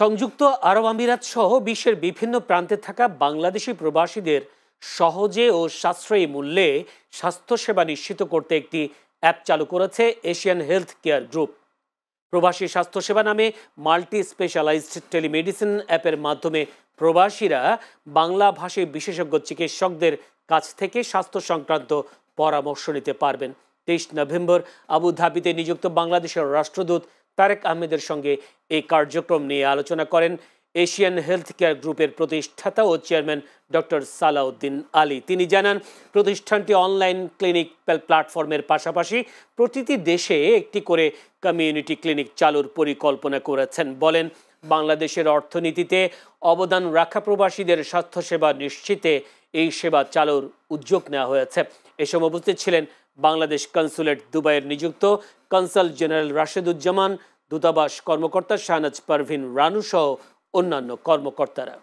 সংযুক্ত আরব আমিরাত সহ বিশ্বের বিভিন্ন প্রান্তে থাকা বাংলাদেশি প্রবাসীদের সহজে ও সাশ্রয়ী মূল্যে স্বাস্থ্যসেবা নিশ্চিত করতে একটি অ্যাপ চালু করেছে এশিয়ান হেলথ কেয়ার গ্রুপ। প্রবাসী স্বাস্থ্যসেবা নামে মাল্টি স্পেশালাইজড টেলিমেডিসিন অ্যাপের মাধ্যমে প্রবাসীরা বাংলাভাষী বিশেষজ্ঞ চিকিৎসকদের কাছ থেকে স্বাস্থ্য সংক্রান্ত পরামর্শ নিতে পারবেন। 23 নভেম্বর আবুধাবিতে নিযুক্ত বাংলাদেশের রাষ্ট্রদূত তারেক আহমেদের সঙ্গে এই কার্যক্রম নিয়ে আলোচনা করেন এশিয়ান হেলথ কেয়ার গ্রুপের প্রতিষ্ঠাতা ও চেয়ারম্যান ডক্টর সালাউদ্দিন আলী। তিনি জানান, প্রতিষ্ঠানটি অনলাইন ক্লিনিক প্ল্যাটফর্মের পাশাপাশি প্রতিটি দেশে একটি করে কমিউনিটি ক্লিনিক চালুর পরিকল্পনা করেছেন। বলেন, বাংলাদেশের অর্থনীতিতে অবদান রাখা প্রবাসীদের স্বাস্থ্যসেবা নিশ্চিতে এই সেবা চালুর উদ্যোগ নেওয়া হয়েছে। এ সময় উপস্থিত ছিলেন বাংলাদেশ কনসুলেট দুবাইয়ের নিযুক্ত কনসাল জেনারেল রাশেদুজ্জামান, দূতাবাস কর্মকর্তা শাহনাজ পারভিন রানু সহ অন্যান্য কর্মকর্তারা।